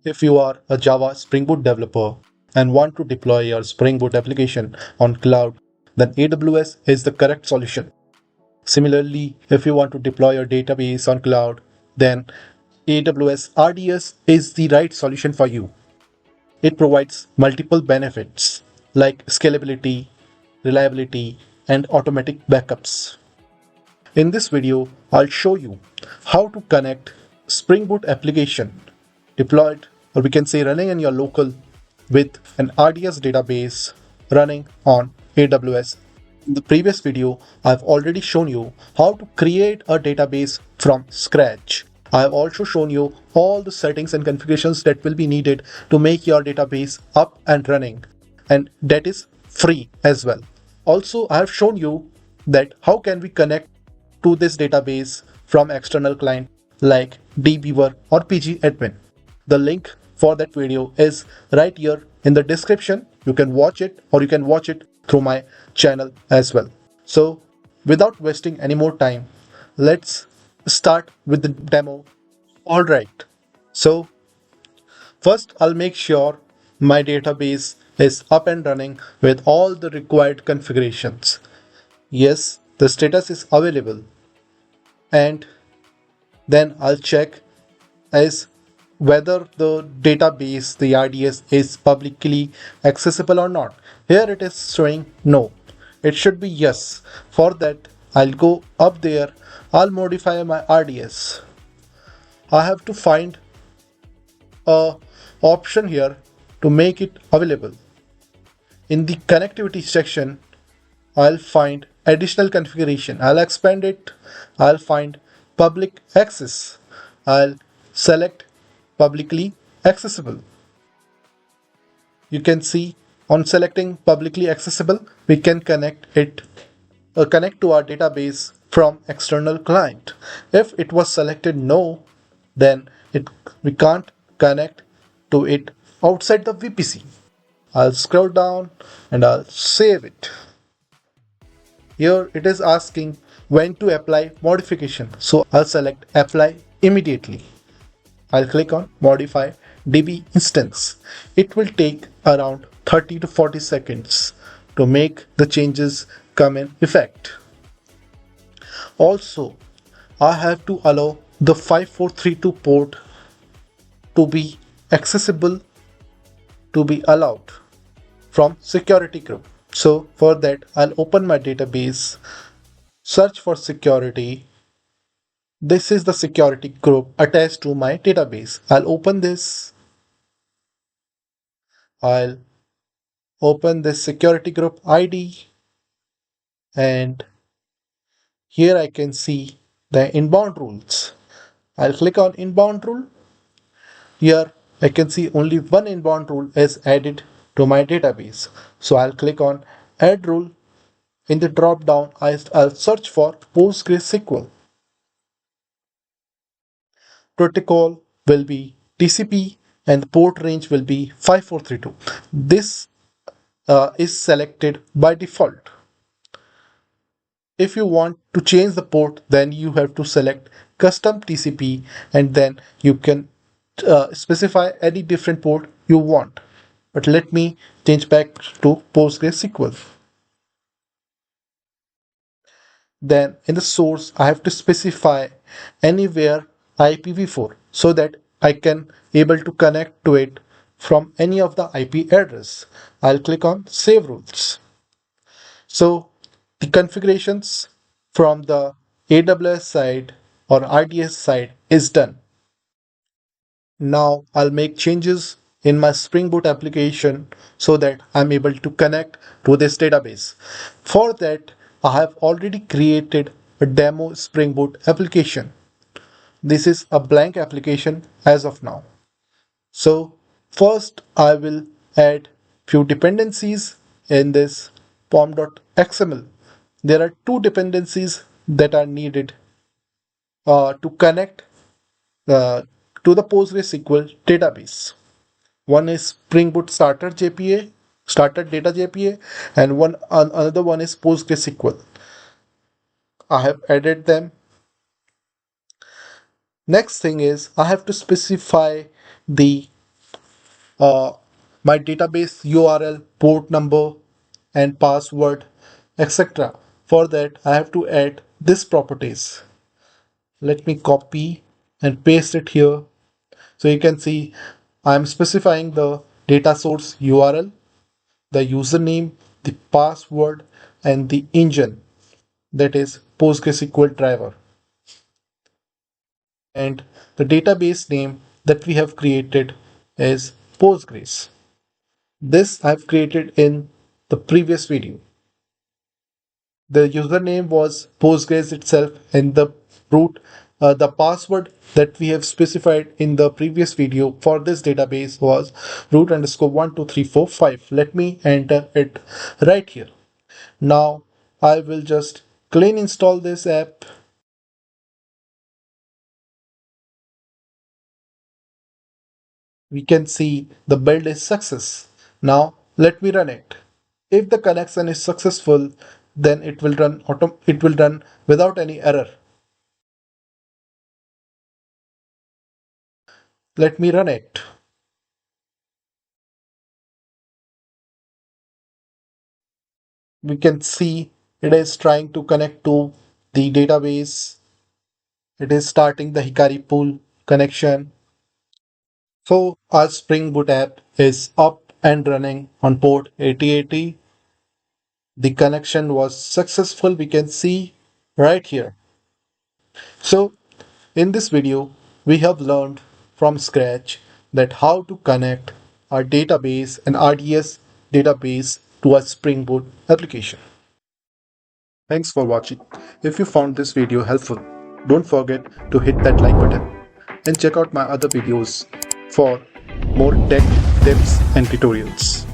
If you are a Java Spring Boot developer and want to deploy your Spring Boot application on cloud, then AWS is the correct solution. Similarly, if you want to deploy your database on cloud, then AWS RDS is the right solution for you. It provides multiple benefits like scalability, reliability, and automatic backups. In this video, I'll show you how to connect Spring Boot application deployed, or we can say running in your local, with an RDS database running on AWS. In the previous video, I've already shown you how to create a database from scratch. I've also shown you all the settings and configurations that will be needed to make your database up and running, and that is free as well. Also, I have shown you that how can we connect to this database from external client like dbeaver or pgadmin. The link for that video is right here in the description. You can watch it, or you can watch it through my channel as well. So without wasting any more time, let's start with the demo. Alright, so first I'll make sure my database is up and running with all the required configurations. Yes, the status is available, and then I'll check as whether the database, the RDS, is publicly accessible or not. Here it is showing no. It should be yes. For that, I'll go up there, I'll modify my RDS. I have to find a option here to make it available. In the connectivity section, I'll find additional configuration. I'll expand it. I'll find public access. I'll select publicly accessible. You can see on selecting publicly accessible, we can connect to our database from external client. If it was selected no, then we can't connect to it outside the VPC. I'll scroll down and I'll save it. Here it is asking when to apply modification. So I'll select apply immediately. I'll click on modify DB instance. It will take around 30 to 40 seconds to make the changes come in effect. Also, I have to allow the 5432 port to be accessible, to be allowed from security group. So for that, I'll open my database, search for security. This is the security group attached to my database. I'll open this. I'll open this security group ID, and here I can see the inbound rules. I'll click on inbound rule. Here I can see only one inbound rule is added to my database. So I'll click on add rule. In the drop down, I'll search for PostgreSQL. Protocol will be TCP and the port range will be 5432. This is selected by default. If you want to change the port, then you have to select custom TCP, and then you can specify any different port you want. But let me change back to PostgreSQL. Then in the source, I have to specify anywhere IPv4 so that I can able to connect to it from any of the IP address. I'll click on save rules. So the configurations from the AWS side or RDS side is done. Now I'll make changes in my Spring Boot application so that I'm able to connect to this database. For that, I have already created a demo Spring Boot application. This is a blank application as of now. So first I will add few dependencies in this pom.xml. There are two dependencies that are needed to connect to the PostgreSQL database. One is Spring Boot starter JPA, starter data JPA, and another one is PostgreSQL. I have added them. Next thing is I have to specify the my database URL, port number, and password, etc. For that, I have to add this properties. Let me copy and paste it here. So you can see I'm specifying the data source URL, the username, the password, and the engine, that is PostgreSQL driver. And the database name that we have created is Postgres. This I've created in the previous video. The username was Postgres itself, and the root, the password that we have specified in the previous video for this database was root underscore 12345. Let me enter it right here. Now I will just clean install this app. We can see the build is success. Now let me run it. If the connection is successful, then it will run without any error. Let me run it. We can see it is trying to connect to the database. It is starting the Hikari pool connection. So our Spring Boot app is up and running on port 8080. The connection was successful. We can see right here. So in this video, we have learned from scratch that how to connect our database and RDS database to a Spring Boot application. Thanks for watching. If you found this video helpful, don't forget to hit that like button and check out my other videos for more tech tips and tutorials.